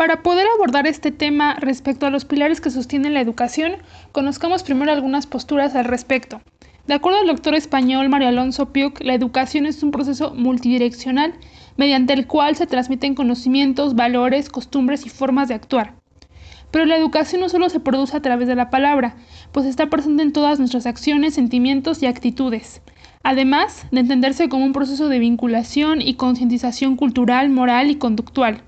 Para poder abordar este tema respecto a los pilares que sostienen la educación, conozcamos primero algunas posturas al respecto. De acuerdo al doctor español Mario Alonso Piuch, la educación es un proceso multidireccional mediante el cual se transmiten conocimientos, valores, costumbres y formas de actuar. Pero la educación no solo se produce a través de la palabra, pues está presente en todas nuestras acciones, sentimientos y actitudes. Además de entenderse como un proceso de vinculación y concientización cultural, moral y conductual.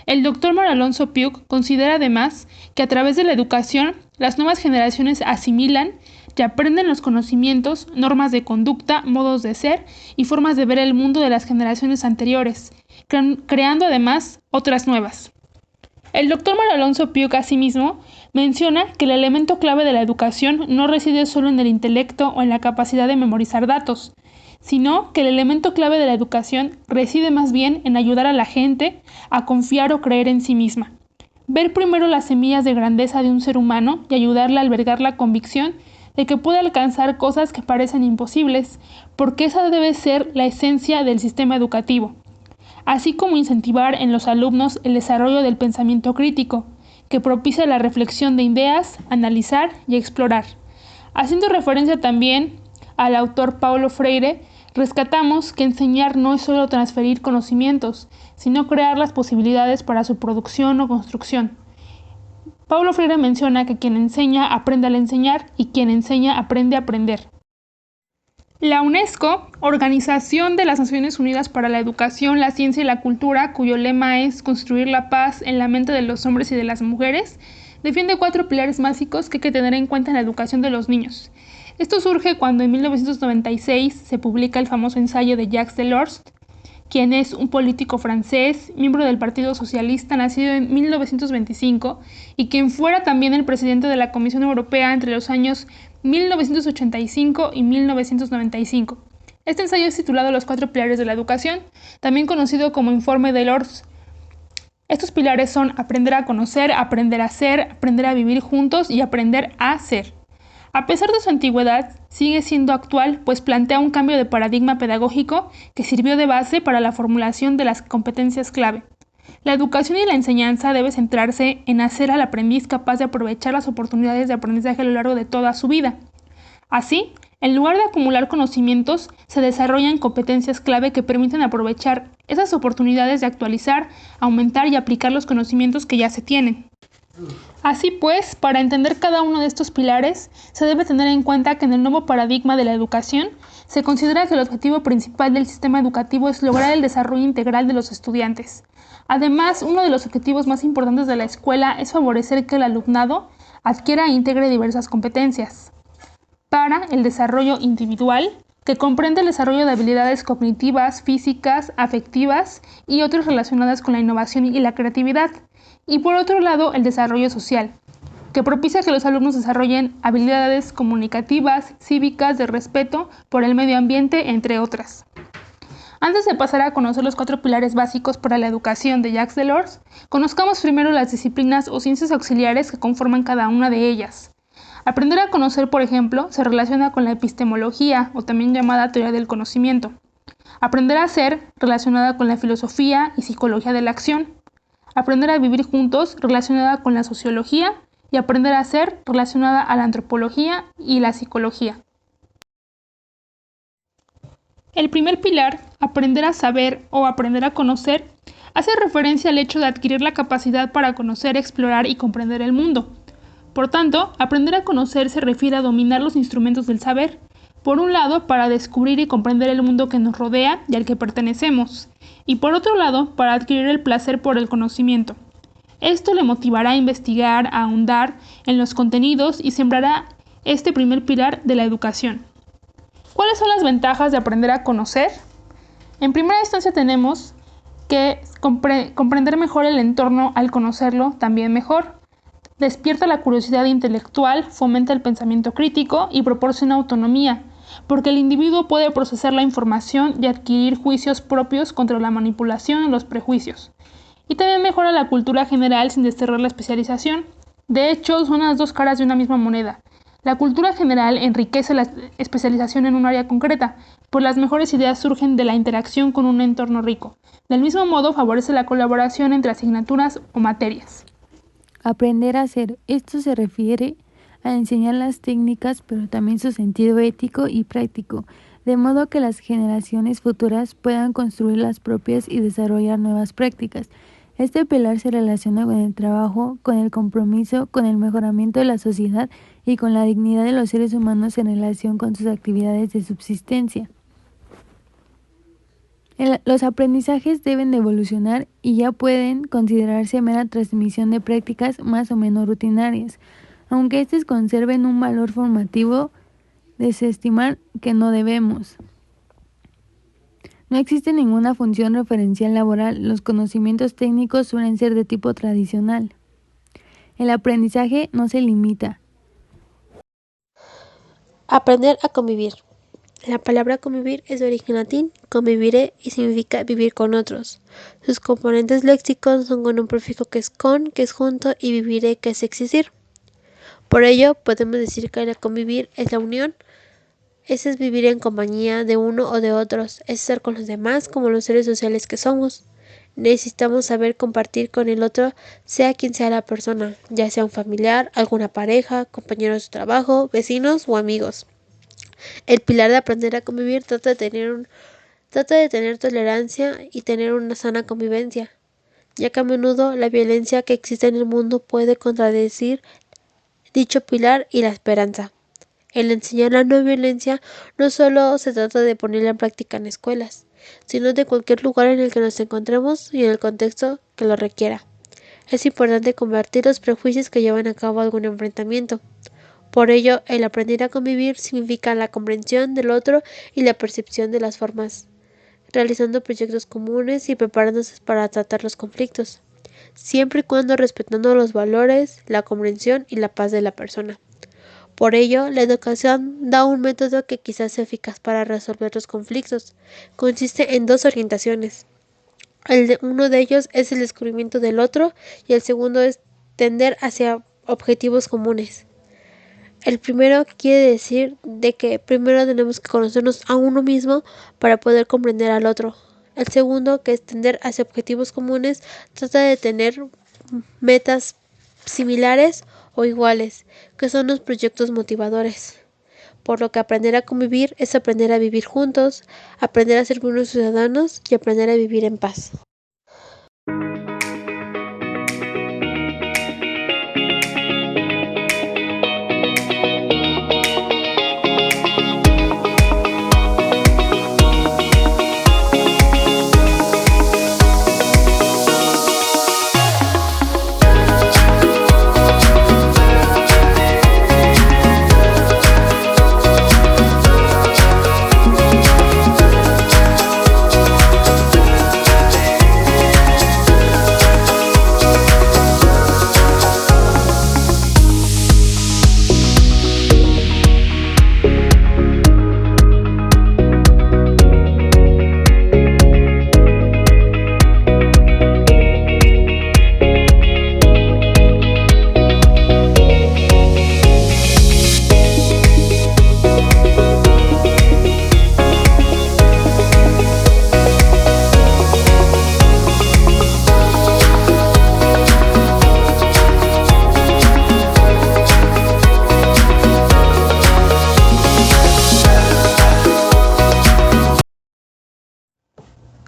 El doctor Mario Alonso Piuch considera además que a través de la educación, las nuevas generaciones asimilan y aprenden los conocimientos, normas de conducta, modos de ser y formas de ver el mundo de las generaciones anteriores, creando además otras nuevas. El doctor Mario Alonso Piuch asimismo menciona que el elemento clave de la educación no reside solo en el intelecto o en la capacidad de memorizar datos, sino que el elemento clave de la educación reside más bien en ayudar a la gente a confiar o creer en sí misma. Ver primero las semillas de grandeza de un ser humano y ayudarle a albergar la convicción de que puede alcanzar cosas que parecen imposibles, porque esa debe ser la esencia del sistema educativo. Así como incentivar en los alumnos el desarrollo del pensamiento crítico, que propicia la reflexión de ideas, analizar y explorar. Haciendo referencia también al autor Paulo Freire, rescatamos que enseñar no es solo transferir conocimientos, sino crear las posibilidades para su producción o construcción. Paulo Freire menciona que quien enseña aprende al enseñar y quien enseña aprende a aprender. La UNESCO, Organización de las Naciones Unidas para la Educación, la Ciencia y la Cultura, cuyo lema es construir la paz en la mente de los hombres y de las mujeres, defiende 4 pilares básicos que hay que tener en cuenta en la educación de los niños. Esto surge cuando en 1996 se publica el famoso ensayo de Jacques Delors, quien es un político francés, miembro del Partido Socialista, nacido en 1925, y quien fuera también el presidente de la Comisión Europea entre los años 1985 y 1995. Este ensayo es titulado Los 4 pilares de la educación, también conocido como Informe Delors. Estos pilares son aprender a conocer, aprender a ser, aprender a vivir juntos y aprender a ser. A pesar de su antigüedad, sigue siendo actual, pues plantea un cambio de paradigma pedagógico que sirvió de base para la formulación de las competencias clave. La educación y la enseñanza debe centrarse en hacer al aprendiz capaz de aprovechar las oportunidades de aprendizaje a lo largo de toda su vida. Así, en lugar de acumular conocimientos, se desarrollan competencias clave que permiten aprovechar esas oportunidades de actualizar, aumentar y aplicar los conocimientos que ya se tienen. Así pues, para entender cada uno de estos pilares, se debe tener en cuenta que en el nuevo paradigma de la educación, se considera que el objetivo principal del sistema educativo es lograr el desarrollo integral de los estudiantes. Además, uno de los objetivos más importantes de la escuela es favorecer que el alumnado adquiera e integre diversas competencias para el desarrollo individual, que comprende el desarrollo de habilidades cognitivas, físicas, afectivas y otras relacionadas con la innovación y la creatividad. Y por otro lado, el desarrollo social, que propicia que los alumnos desarrollen habilidades comunicativas, cívicas, de respeto por el medio ambiente, entre otras. Antes de pasar a conocer los 4 pilares básicos para la educación de Jacques Delors, conozcamos primero las disciplinas o ciencias auxiliares que conforman cada una de ellas. Aprender a conocer, por ejemplo, se relaciona con la epistemología, o también llamada teoría del conocimiento. Aprender a ser, relacionada con la filosofía y psicología de la acción. Aprender a vivir juntos, relacionada con la sociología, y aprender a ser, relacionada a la antropología y la psicología. El primer pilar, aprender a saber o aprender a conocer, hace referencia al hecho de adquirir la capacidad para conocer, explorar y comprender el mundo. Por tanto, aprender a conocer se refiere a dominar los instrumentos del saber, por un lado, para descubrir y comprender el mundo que nos rodea y al que pertenecemos, y por otro lado, para adquirir el placer por el conocimiento. Esto le motivará a investigar, a ahondar en los contenidos y sembrará este primer pilar de la educación. ¿Cuáles son las ventajas de aprender a conocer? En primera instancia tenemos que comprender mejor el entorno al conocerlo también mejor. Despierta la curiosidad intelectual, fomenta el pensamiento crítico y proporciona autonomía, porque el individuo puede procesar la información y adquirir juicios propios contra la manipulación y los prejuicios. Y también mejora la cultura general sin desterrar la especialización. De hecho, son las 2 caras de una misma moneda. La cultura general enriquece la especialización en un área concreta, pues las mejores ideas surgen de la interacción con un entorno rico. Del mismo modo, favorece la colaboración entre asignaturas o materias. Aprender a hacer. Esto se refiere a enseñar las técnicas, pero también su sentido ético y práctico, de modo que las generaciones futuras puedan construir las propias y desarrollar nuevas prácticas. Este pilar se relaciona con el trabajo, con el compromiso, con el mejoramiento de la sociedad y con la dignidad de los seres humanos en relación con sus actividades de subsistencia. Los aprendizajes deben de evolucionar y ya pueden considerarse mera transmisión de prácticas más o menos rutinarias, aunque éstas conserven un valor formativo, desestimar que no debemos. No existe ninguna función referencial laboral, los conocimientos técnicos suelen ser de tipo tradicional. El aprendizaje no se limita. Aprender a convivir. La palabra convivir es de origen latín, convivire, y significa vivir con otros. Sus componentes léxicos son con un prefijo que es con, que es junto, y vivire, que es existir. Por ello, podemos decir que el convivir es la unión. Ese es vivir en compañía de uno o de otros, es estar con los demás como los seres sociales que somos. Necesitamos saber compartir con el otro, sea quien sea la persona, ya sea un familiar, alguna pareja, compañeros de trabajo, vecinos o amigos. El pilar de aprender a convivir trata de tener tolerancia y tener una sana convivencia, ya que a menudo la violencia que existe en el mundo puede contradecir dicho pilar y la esperanza. El enseñar la no violencia no solo se trata de ponerla en práctica en escuelas, sino de cualquier lugar en el que nos encontremos y en el contexto que lo requiera. Es importante combatir los prejuicios que llevan a cabo algún enfrentamiento. Por ello, el aprender a convivir significa la comprensión del otro y la percepción de las formas, realizando proyectos comunes y preparándose para tratar los conflictos, siempre y cuando respetando los valores, la comprensión y la paz de la persona. Por ello, la educación da un método que quizás sea eficaz para resolver los conflictos. Consiste en dos orientaciones. Uno de ellos es el descubrimiento del otro y el segundo es tender hacia objetivos comunes. El primero quiere decir de que primero tenemos que conocernos a uno mismo para poder comprender al otro. El segundo, que es tender hacia objetivos comunes, trata de tener metas similares o iguales, que son los proyectos motivadores. Por lo que aprender a convivir es aprender a vivir juntos, aprender a ser buenos ciudadanos y aprender a vivir en paz.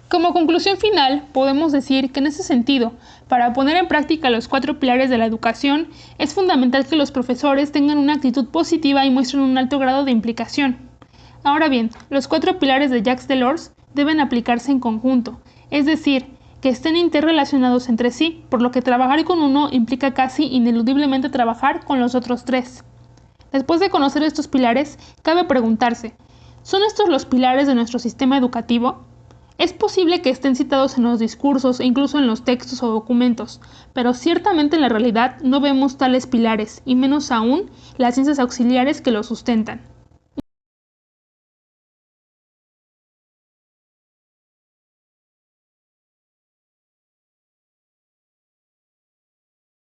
Como conclusión final, podemos decir que en ese sentido, para poner en práctica los 4 pilares de la educación, es fundamental que los profesores tengan una actitud positiva y muestren un alto grado de implicación. Ahora bien, los 4 pilares de Jacques Delors deben aplicarse en conjunto, es decir, que estén interrelacionados entre sí, por lo que trabajar con uno implica casi ineludiblemente trabajar con los otros 3. Después de conocer estos pilares, cabe preguntarse, ¿son estos los pilares de nuestro sistema educativo? Es posible que estén citados en los discursos e incluso en los textos o documentos, pero ciertamente en la realidad no vemos tales pilares, y menos aún las ciencias auxiliares que los sustentan.